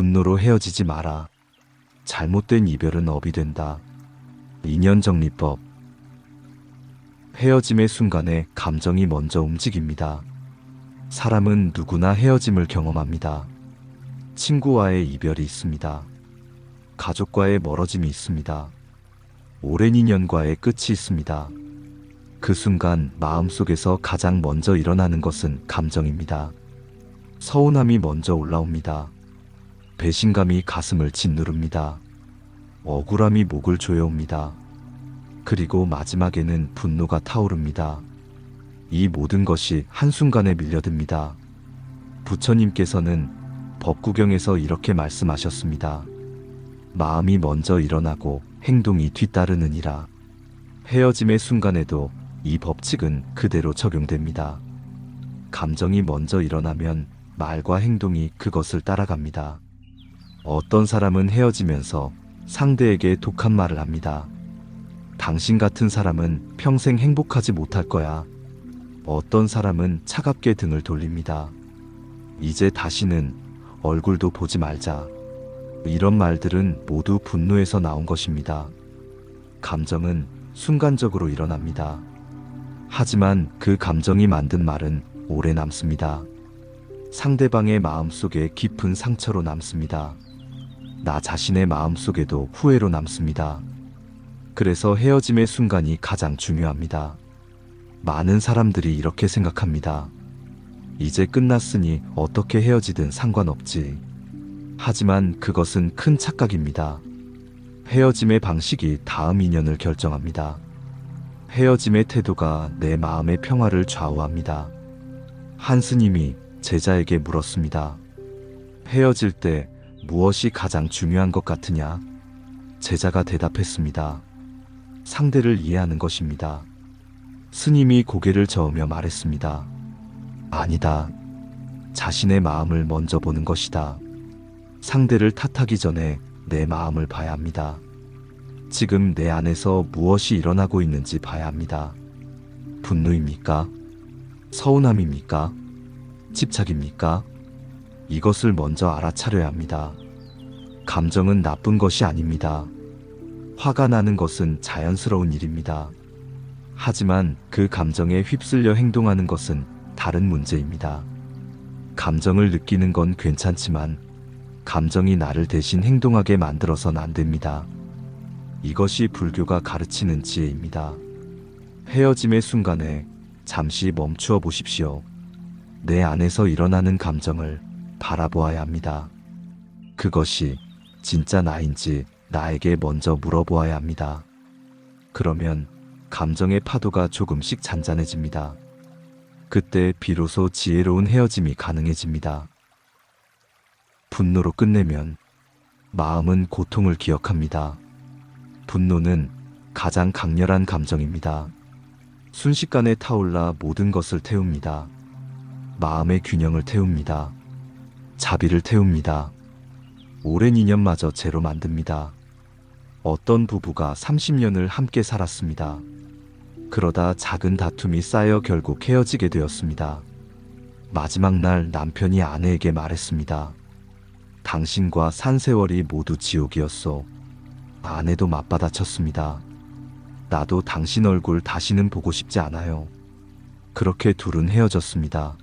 분노로 헤어지지 마라. 잘못된 이별은 업이 된다. 인연정리법. 헤어짐의 순간에 감정이 먼저 움직입니다. 사람은 누구나 헤어짐을 경험합니다. 친구와의 이별이 있습니다. 가족과의 멀어짐이 있습니다. 오랜 인연과의 끝이 있습니다. 그 순간 마음속에서 가장 먼저 일어나는 것은 감정입니다. 서운함이 먼저 올라옵니다. 배신감이 가슴을 짓누릅니다. 억울함이 목을 조여옵니다. 그리고 마지막에는 분노가 타오릅니다. 이 모든 것이 한순간에 밀려듭니다. 부처님께서는 법구경에서 이렇게 말씀하셨습니다. 마음이 먼저 일어나고 행동이 뒤따르느니라. 헤어짐의 순간에도 이 법칙은 그대로 적용됩니다. 감정이 먼저 일어나면 말과 행동이 그것을 따라갑니다. 어떤 사람은 헤어지면서 상대에게 독한 말을 합니다. 당신 같은 사람은 평생 행복하지 못할 거야. 어떤 사람은 차갑게 등을 돌립니다. 이제 다시는 얼굴도 보지 말자. 이런 말들은 모두 분노에서 나온 것입니다. 감정은 순간적으로 일어납니다. 하지만 그 감정이 만든 말은 오래 남습니다. 상대방의 마음속에 깊은 상처로 남습니다. 나 자신의 마음속에도 후회로 남습니다. 그래서 헤어짐의 순간이 가장 중요합니다. 많은 사람들이 이렇게 생각합니다. 이제 끝났으니 어떻게 헤어지든 상관없지. 하지만 그것은 큰 착각입니다. 헤어짐의 방식이 다음 인연을 결정합니다. 헤어짐의 태도가 내 마음의 평화를 좌우합니다. 한 스님이 제자에게 물었습니다. 헤어질 때 무엇이 가장 중요한 것 같으냐? 제자가 대답했습니다. 상대를 이해하는 것입니다. 스님이 고개를 저으며 말했습니다. 아니다. 자신의 마음을 먼저 보는 것이다. 상대를 탓하기 전에 내 마음을 봐야 합니다. 지금 내 안에서 무엇이 일어나고 있는지 봐야 합니다. 분노입니까? 서운함입니까? 집착입니까? 이것을 먼저 알아차려야 합니다. 감정은 나쁜 것이 아닙니다. 화가 나는 것은 자연스러운 일입니다. 하지만 그 감정에 휩쓸려 행동하는 것은 다른 문제입니다. 감정을 느끼는 건 괜찮지만 감정이 나를 대신 행동하게 만들어선 안 됩니다. 이것이 불교가 가르치는 지혜입니다. 헤어짐의 순간에 잠시 멈추어 보십시오. 내 안에서 일어나는 감정을 바라보아야 합니다. 그것이 진짜 나인지 나에게 먼저 물어보아야 합니다. 그러면 감정의 파도가 조금씩 잔잔해집니다. 그때 비로소 지혜로운 헤어짐이 가능해집니다. 분노로 끝내면 마음은 고통을 기억합니다. 분노는 가장 강렬한 감정입니다. 순식간에 타올라 모든 것을 태웁니다. 마음의 균형을 태웁니다. 자비를 태웁니다. 오랜 인연마저 죄로 만듭니다. 어떤 부부가 30년을 함께 살았습니다. 그러다 작은 다툼이 쌓여 결국 헤어지게 되었습니다. 마지막 날 남편이 아내에게 말했습니다. 당신과 산 세월이 모두 지옥이었소. 아내도 맞받아쳤습니다. 나도 당신 얼굴 다시는 보고 싶지 않아요. 그렇게 둘은 헤어졌습니다.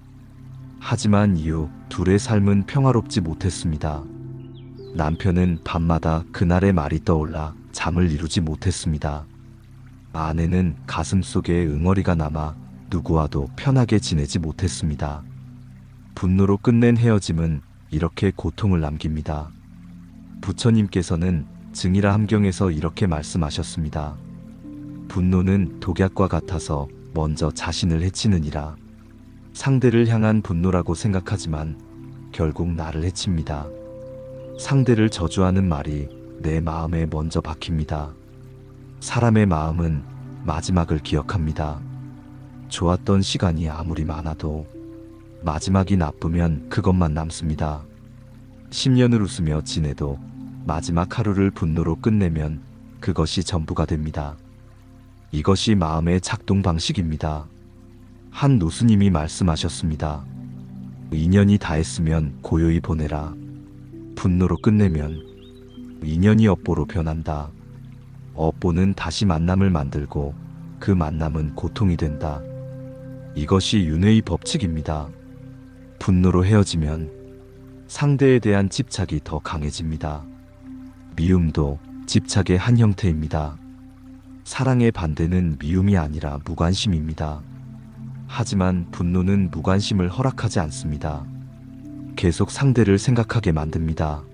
하지만 이후 둘의 삶은 평화롭지 못했습니다. 남편은 밤마다 그날의 말이 떠올라 잠을 이루지 못했습니다. 아내는 가슴속에 응어리가 남아 누구와도 편하게 지내지 못했습니다. 분노로 끝낸 헤어짐은 이렇게 고통을 남깁니다. 부처님께서는 증이라 함경에서 이렇게 말씀하셨습니다. 분노는 독약과 같아서 먼저 자신을 해치느니라. 상대를 향한 분노라고 생각하지만 결국 나를 해칩니다. 상대를 저주하는 말이 내 마음에 먼저 박힙니다. 사람의 마음은 마지막을 기억합니다. 좋았던 시간이 아무리 많아도 마지막이 나쁘면 그것만 남습니다. 10년을 웃으며 지내도 마지막 하루를 분노로 끝내면 그것이 전부가 됩니다. 이것이 마음의 작동 방식입니다. 한 노스님이 말씀하셨습니다. 인연이 다했으면 고요히 보내라. 분노로 끝내면 인연이 업보로 변한다. 업보는 다시 만남을 만들고 그 만남은 고통이 된다. 이것이 윤회의 법칙입니다. 분노로 헤어지면 상대에 대한 집착이 더 강해집니다. 미움도 집착의 한 형태입니다. 사랑의 반대는 미움이 아니라 무관심입니다. 하지만 분노는 무관심을 허락하지 않습니다. 계속 상대를 생각하게 만듭니다.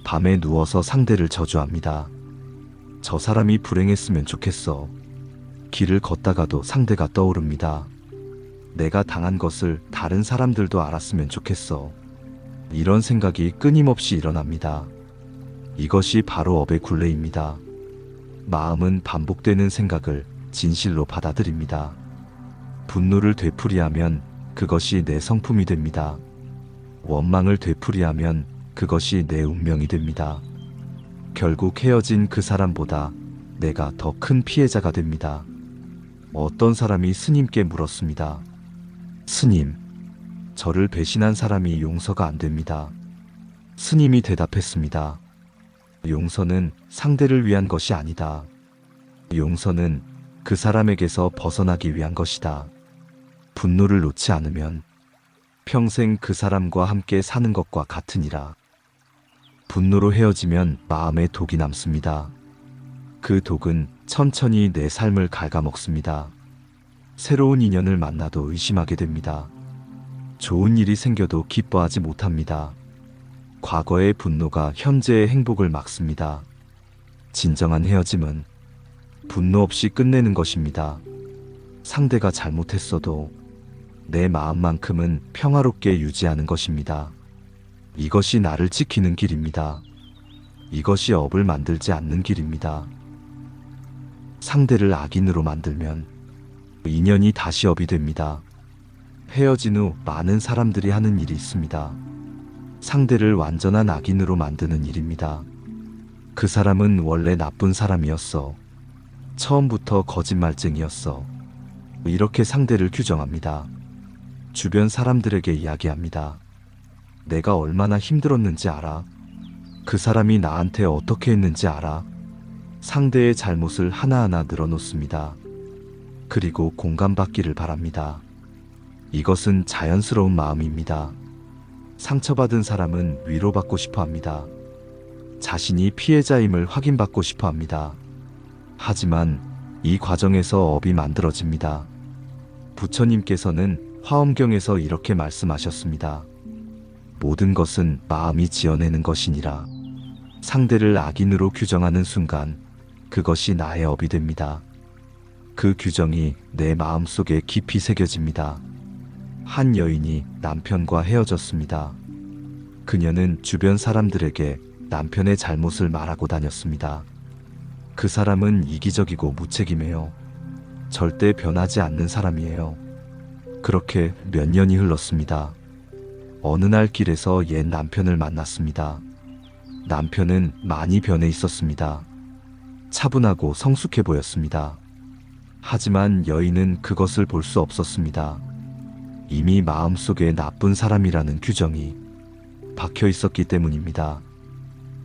밤에 누워서 상대를 저주합니다. 저 사람이 불행했으면 좋겠어. 길을 걷다가도 상대가 떠오릅니다. 내가 당한 것을 다른 사람들도 알았으면 좋겠어. 이런 생각이 끊임없이 일어납니다. 이것이 바로 업의 굴레입니다. 마음은 반복되는 생각을 진실로 받아들입니다. 분노를 되풀이하면 그것이 내 성품이 됩니다. 원망을 되풀이하면 그것이 내 운명이 됩니다. 결국 헤어진 그 사람보다 내가 더 큰 피해자가 됩니다. 어떤 사람이 스님께 물었습니다. 스님, 저를 배신한 사람이 용서가 안 됩니다. 스님이 대답했습니다. 용서는 상대를 위한 것이 아니다. 용서는 그 사람에게서 벗어나기 위한 것이다. 분노를 놓지 않으면 평생 그 사람과 함께 사는 것과 같으니라. 분노로 헤어지면 마음에 독이 남습니다. 그 독은 천천히 내 삶을 갉아먹습니다. 새로운 인연을 만나도 의심하게 됩니다. 좋은 일이 생겨도 기뻐하지 못합니다. 과거의 분노가 현재의 행복을 막습니다. 진정한 헤어짐은 분노 없이 끝내는 것입니다. 상대가 잘못했어도 내 마음만큼은 평화롭게 유지하는 것입니다. 이것이 나를 지키는 길입니다. 이것이 업을 만들지 않는 길입니다. 상대를 악인으로 만들면 인연이 다시 업이 됩니다. 헤어진 후 많은 사람들이 하는 일이 있습니다. 상대를 완전한 악인으로 만드는 일입니다. 그 사람은 원래 나쁜 사람이었어. 처음부터 거짓말쟁이였어. 이렇게 상대를 규정합니다. 주변 사람들에게 이야기합니다. 내가 얼마나 힘들었는지 알아? 그 사람이 나한테 어떻게 했는지 알아? 상대의 잘못을 하나하나 늘어놓습니다. 그리고 공감받기를 바랍니다. 이것은 자연스러운 마음입니다. 상처받은 사람은 위로받고 싶어 합니다. 자신이 피해자임을 확인받고 싶어 합니다. 하지만 이 과정에서 업이 만들어집니다. 부처님께서는 화엄경에서 이렇게 말씀하셨습니다. 모든 것은 마음이 지어내는 것이니라. 상대를 악인으로 규정하는 순간 그것이 나의 업이 됩니다. 그 규정이 내 마음속에 깊이 새겨집니다. 한 여인이 남편과 헤어졌습니다. 그녀는 주변 사람들에게 남편의 잘못을 말하고 다녔습니다. 그 사람은 이기적이고 무책임해요. 절대 변하지 않는 사람이에요. 그렇게 몇 년이 흘렀습니다. 어느 날 길에서 옛 남편을 만났습니다. 남편은 많이 변해 있었습니다. 차분하고 성숙해 보였습니다. 하지만 여인은 그것을 볼 수 없었습니다. 이미 마음속에 나쁜 사람이라는 규정이 박혀 있었기 때문입니다.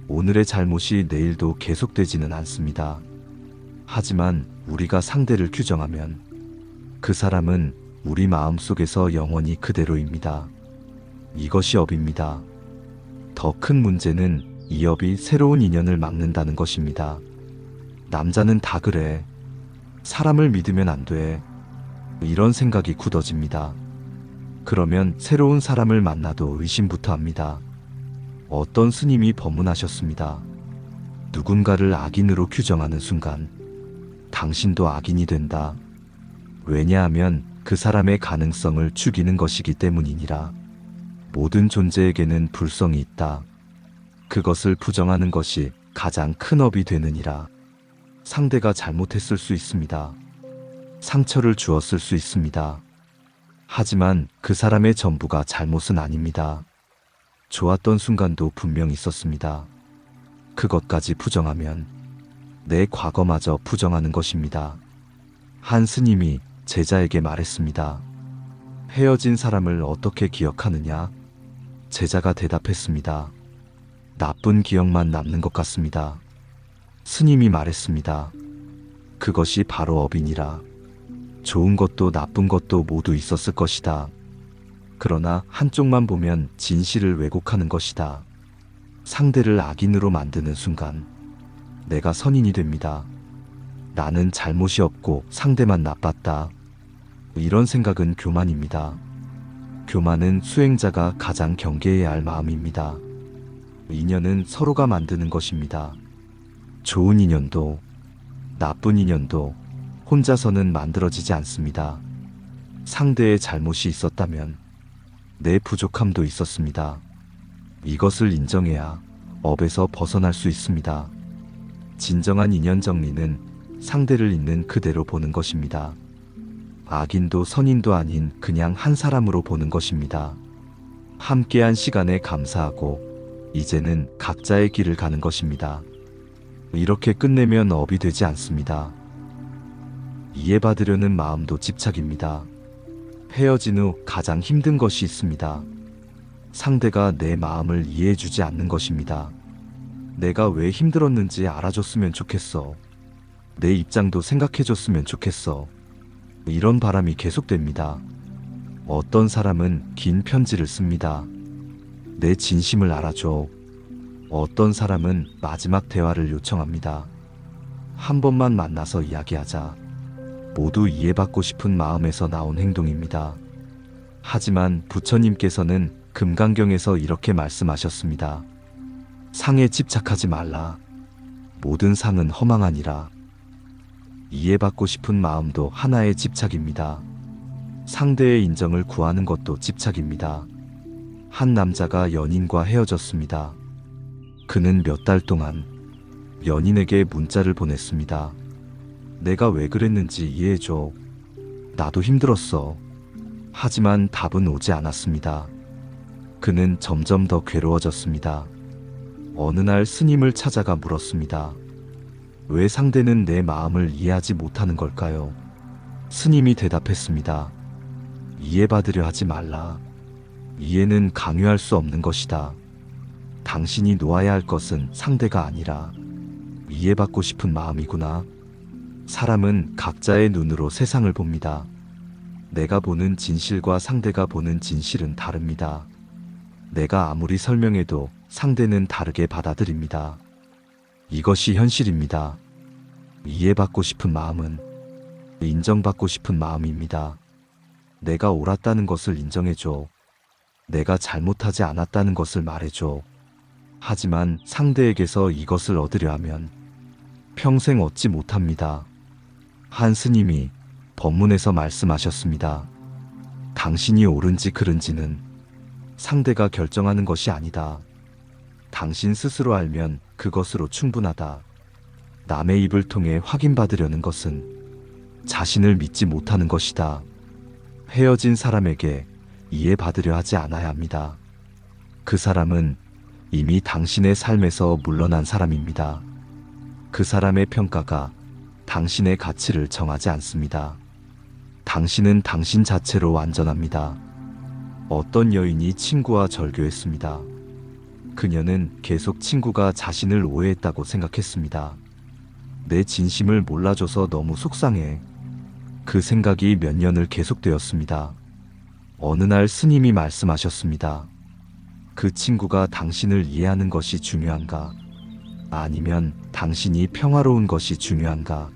오늘의 잘못이 내일도 계속되지는 않습니다. 하지만 우리가 상대를 규정하면 그 사람은 우리 마음속에서 영원히 그대로입니다. 이것이 업입니다. 더 큰 문제는 이 업이 새로운 인연을 막는다는 것입니다. 남자는 다 그래. 사람을 믿으면 안 돼. 이런 생각이 굳어집니다. 그러면 새로운 사람을 만나도 의심부터 합니다. 어떤 스님이 법문하셨습니다. 누군가를 악인으로 규정하는 순간 당신도 악인이 된다. 왜냐하면 그 사람의 가능성을 죽이는 것이기 때문이니라. 모든 존재에게는 불성이 있다. 그것을 부정하는 것이 가장 큰 업이 되느니라. 상대가 잘못했을 수 있습니다. 상처를 주었을 수 있습니다. 하지만 그 사람의 전부가 잘못은 아닙니다. 좋았던 순간도 분명 있었습니다. 그것까지 부정하면 내 과거마저 부정하는 것입니다. 한 스님이 제자에게 말했습니다. 헤어진 사람을 어떻게 기억하느냐? 제자가 대답했습니다. 나쁜 기억만 남는 것 같습니다. 스님이 말했습니다. 그것이 바로 업이니라. 좋은 것도 나쁜 것도 모두 있었을 것이다. 그러나 한쪽만 보면 진실을 왜곡하는 것이다. 상대를 악인으로 만드는 순간 내가 선인이 됩니다. 나는 잘못이 없고 상대만 나빴다. 이런 생각은 교만입니다. 교만은 수행자가 가장 경계해야 할 마음입니다. 인연은 서로가 만드는 것입니다. 좋은 인연도 나쁜 인연도 혼자서는 만들어지지 않습니다. 상대의 잘못이 있었다면 내 부족함도 있었습니다. 이것을 인정해야 업에서 벗어날 수 있습니다. 진정한 인연 정리는 상대를 있는 그대로 보는 것입니다. 악인도 선인도 아닌 그냥 한 사람으로 보는 것입니다. 함께한 시간에 감사하고 이제는 각자의 길을 가는 것입니다. 이렇게 끝내면 업이 되지 않습니다. 이해받으려는 마음도 집착입니다. 헤어진 후 가장 힘든 것이 있습니다. 상대가 내 마음을 이해해주지 않는 것입니다. 내가 왜 힘들었는지 알아줬으면 좋겠어. 내 입장도 생각해줬으면 좋겠어. 이런 바람이 계속됩니다. 어떤 사람은 긴 편지를 씁니다. 내 진심을 알아줘. 어떤 사람은 마지막 대화를 요청합니다. 한 번만 만나서 이야기하자. 모두 이해받고 싶은 마음에서 나온 행동입니다. 하지만 부처님께서는 금강경에서 이렇게 말씀하셨습니다. 상에 집착하지 말라. 모든 상은 허망하니라. 이해받고 싶은 마음도 하나의 집착입니다. 상대의 인정을 구하는 것도 집착입니다. 한 남자가 연인과 헤어졌습니다. 그는 몇 달 동안 연인에게 문자를 보냈습니다. 내가 왜 그랬는지 이해해줘. 나도 힘들었어. 하지만 답은 오지 않았습니다. 그는 점점 더 괴로워졌습니다. 어느 날 스님을 찾아가 물었습니다. 왜 상대는 내 마음을 이해하지 못하는 걸까요? 스님이 대답했습니다. 이해받으려 하지 말라. 이해는 강요할 수 없는 것이다. 당신이 놓아야 할 것은 상대가 아니라 이해받고 싶은 마음이구나. 사람은 각자의 눈으로 세상을 봅니다. 내가 보는 진실과 상대가 보는 진실은 다릅니다. 내가 아무리 설명해도 상대는 다르게 받아들입니다. 이것이 현실입니다. 이해받고 싶은 마음은 인정받고 싶은 마음입니다. 내가 옳았다는 것을 인정해줘. 내가 잘못하지 않았다는 것을 말해줘. 하지만 상대에게서 이것을 얻으려 하면 평생 얻지 못합니다. 한 스님이 법문에서 말씀하셨습니다. 당신이 옳은지 그른지는 상대가 결정하는 것이 아니다. 당신 스스로 알면 그것으로 충분하다. 남의 입을 통해 확인받으려는 것은 자신을 믿지 못하는 것이다. 헤어진 사람에게 이해받으려 하지 않아야 합니다. 그 사람은 이미 당신의 삶에서 물러난 사람입니다. 그 사람의 평가가 당신의 가치를 정하지 않습니다. 당신은 당신 자체로 완전합니다. 어떤 여인이 친구와 절교했습니다. 그녀는 계속 친구가 자신을 오해했다고 생각했습니다. 내 진심을 몰라줘서 너무 속상해. 그 생각이 몇 년을 계속되었습니다. 어느 날 스님이 말씀하셨습니다. 그 친구가 당신을 이해하는 것이 중요한가? 아니면 당신이 평화로운 것이 중요한가?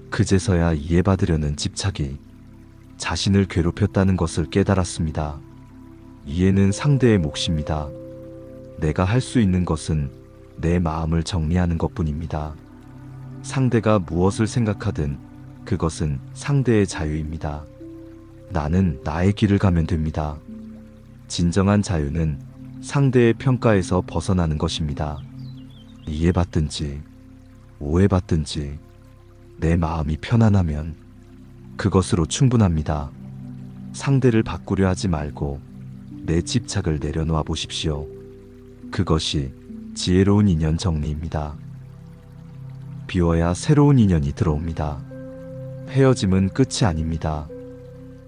그제서야 이해받으려는 집착이 자신을 괴롭혔다는 것을 깨달았습니다. 이해는 상대의 몫입니다. 내가 할 수 있는 것은 내 마음을 정리하는 것뿐입니다. 상대가 무엇을 생각하든 그것은 상대의 자유입니다. 나는 나의 길을 가면 됩니다. 진정한 자유는 상대의 평가에서 벗어나는 것입니다. 이해받든지 오해받든지 내 마음이 편안하면 그것으로 충분합니다. 상대를 바꾸려 하지 말고 내 집착을 내려놓아 보십시오. 그것이 지혜로운 인연 정리입니다. 비워야 새로운 인연이 들어옵니다. 헤어짐은 끝이 아닙니다.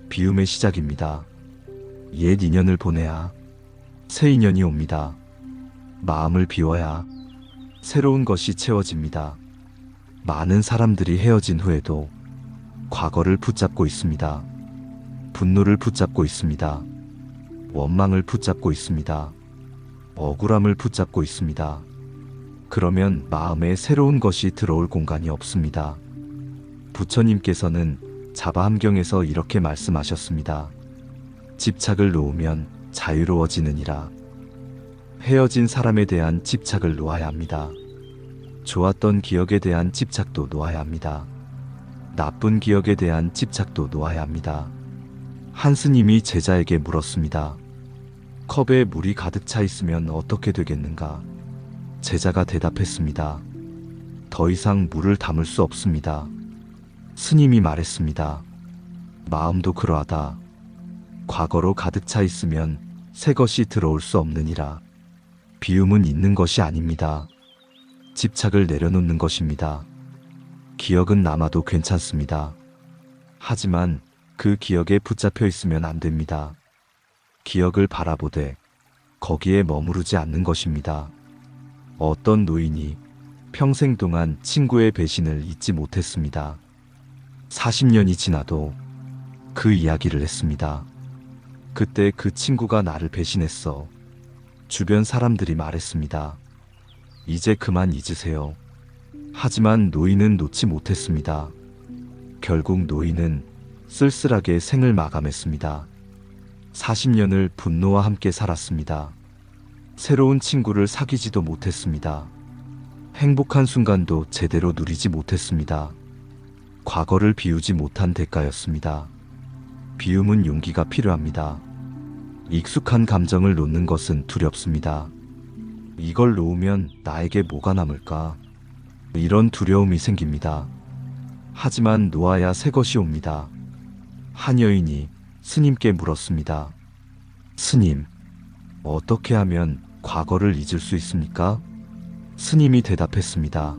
비움의 시작입니다. 옛 인연을 보내야 새 인연이 옵니다. 마음을 비워야 새로운 것이 채워집니다. 많은 사람들이 헤어진 후에도 과거를 붙잡고 있습니다. 분노를 붙잡고 있습니다. 원망을 붙잡고 있습니다. 억울함을 붙잡고 있습니다. 그러면 마음에 새로운 것이 들어올 공간이 없습니다. 부처님께서는 자바함경에서 이렇게 말씀하셨습니다. 집착을 놓으면 자유로워지느니라. 헤어진 사람에 대한 집착을 놓아야 합니다. 좋았던 기억에 대한 집착도 놓아야 합니다. 나쁜 기억에 대한 집착도 놓아야 합니다. 한 스님이 제자에게 물었습니다. 컵에 물이 가득 차 있으면 어떻게 되겠는가? 제자가 대답했습니다. 더 이상 물을 담을 수 없습니다. 스님이 말했습니다. 마음도 그러하다. 과거로 가득 차 있으면 새 것이 들어올 수 없느니라. 비움은 있는 것이 아닙니다. 집착을 내려놓는 것입니다. 기억은 남아도 괜찮습니다. 하지만 그 기억에 붙잡혀 있으면 안 됩니다. 기억을 바라보되 거기에 머무르지 않는 것입니다. 어떤 노인이 평생 동안 친구의 배신을 잊지 못했습니다. 40년이 지나도 그 이야기를 했습니다. 그때 그 친구가 나를 배신했어. 주변 사람들이 말했습니다. 이제 그만 잊으세요. 하지만 노인은 놓지 못했습니다. 결국 노인은 쓸쓸하게 생을 마감했습니다. 40년을 분노와 함께 살았습니다. 새로운 친구를 사귀지도 못했습니다. 행복한 순간도 제대로 누리지 못했습니다. 과거를 비우지 못한 대가였습니다. 비움은 용기가 필요합니다. 익숙한 감정을 놓는 것은 두렵습니다. 이걸 놓으면 나에게 뭐가 남을까? 이런 두려움이 생깁니다. 하지만 놓아야 새 것이 옵니다. 한 여인이 스님께 물었습니다. 스님, 어떻게 하면 과거를 잊을 수 있습니까? 스님이 대답했습니다.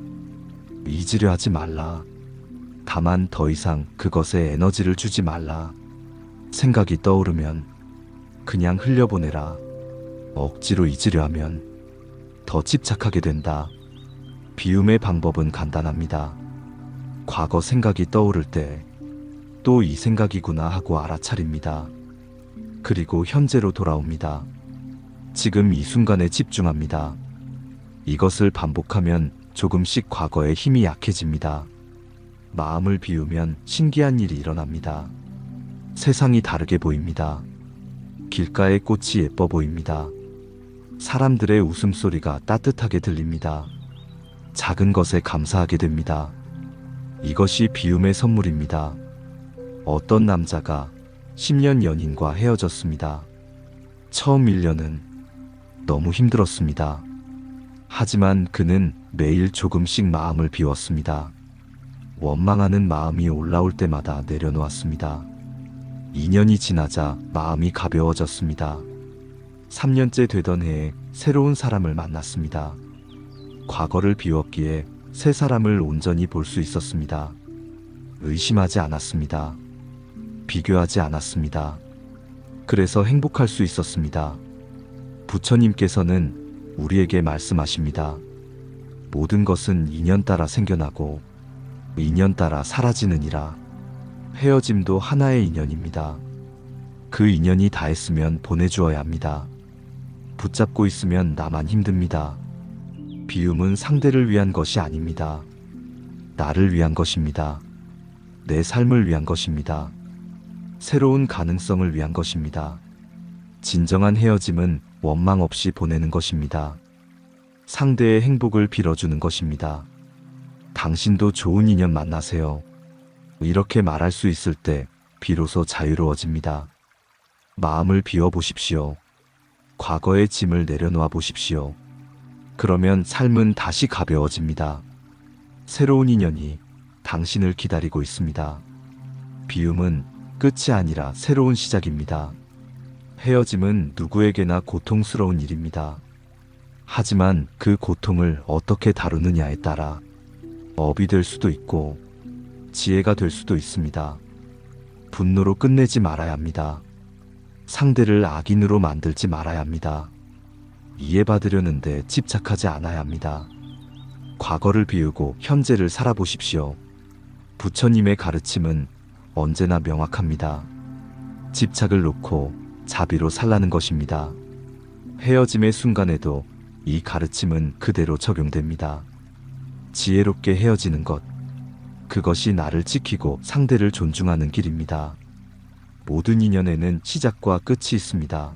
잊으려 하지 말라. 다만 더 이상 그것에 에너지를 주지 말라. 생각이 떠오르면 그냥 흘려보내라. 억지로 잊으려 하면 더 집착하게 된다. 비움의 방법은 간단합니다. 과거 생각이 떠오를 때 또 이 생각이구나 하고 알아차립니다. 그리고 현재로 돌아옵니다. 지금 이 순간에 집중합니다. 이것을 반복하면 조금씩 과거의 힘이 약해집니다. 마음을 비우면 신기한 일이 일어납니다. 세상이 다르게 보입니다. 길가의 꽃이 예뻐 보입니다. 사람들의 웃음소리가 따뜻하게 들립니다. 작은 것에 감사하게 됩니다. 이것이 비움의 선물입니다. 어떤 남자가 10년 연인과 헤어졌습니다. 처음 1년은 너무 힘들었습니다. 하지만 그는 매일 조금씩 마음을 비웠습니다. 원망하는 마음이 올라올 때마다 내려놓았습니다. 2년이 지나자 마음이 가벼워졌습니다. 3년째 되던 해에 새로운 사람을 만났습니다. 과거를 비웠기에 새 사람을 온전히 볼 수 있었습니다. 의심하지 않았습니다. 비교하지 않았습니다. 그래서 행복할 수 있었습니다. 부처님께서는 우리에게 말씀하십니다. 모든 것은 인연 따라 생겨나고 인연 따라 사라지느니라. 헤어짐도 하나의 인연입니다. 그 인연이 닿았으면 보내주어야 합니다. 붙잡고 있으면 나만 힘듭니다. 비움은 상대를 위한 것이 아닙니다. 나를 위한 것입니다. 내 삶을 위한 것입니다. 새로운 가능성을 위한 것입니다. 진정한 헤어짐은 원망 없이 보내는 것입니다. 상대의 행복을 빌어주는 것입니다. 당신도 좋은 인연 만나세요. 이렇게 말할 수 있을 때 비로소 자유로워집니다. 마음을 비워보십시오. 과거의 짐을 내려놓아 보십시오. 그러면 삶은 다시 가벼워집니다. 새로운 인연이 당신을 기다리고 있습니다. 비움은 끝이 아니라 새로운 시작입니다. 헤어짐은 누구에게나 고통스러운 일입니다. 하지만 그 고통을 어떻게 다루느냐에 따라 업이 될 수도 있고 지혜가 될 수도 있습니다. 분노로 끝내지 말아야 합니다. 상대를 악인으로 만들지 말아야 합니다. 이해받으려는데 집착하지 않아야 합니다. 과거를 비우고 현재를 살아보십시오. 부처님의 가르침은 언제나 명확합니다. 집착을 놓고 자비로 살라는 것입니다. 헤어짐의 순간에도 이 가르침은 그대로 적용됩니다. 지혜롭게 헤어지는 것, 그것이 나를 지키고 상대를 존중하는 길입니다. 모든 인연에는 시작과 끝이 있습니다.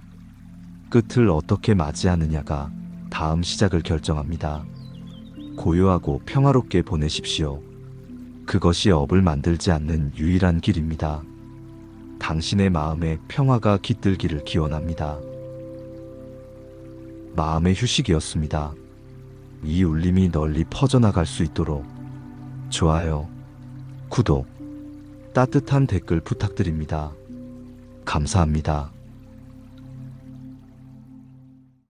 끝을 어떻게 맞이하느냐가 다음 시작을 결정합니다. 고요하고 평화롭게 보내십시오. 그것이 업을 만들지 않는 유일한 길입니다. 당신의 마음에 평화가 깃들기를 기원합니다. 마음의 휴식이었습니다. 이 울림이 널리 퍼져나갈 수 있도록 좋아요, 구독, 따뜻한 댓글 부탁드립니다. 감사합니다.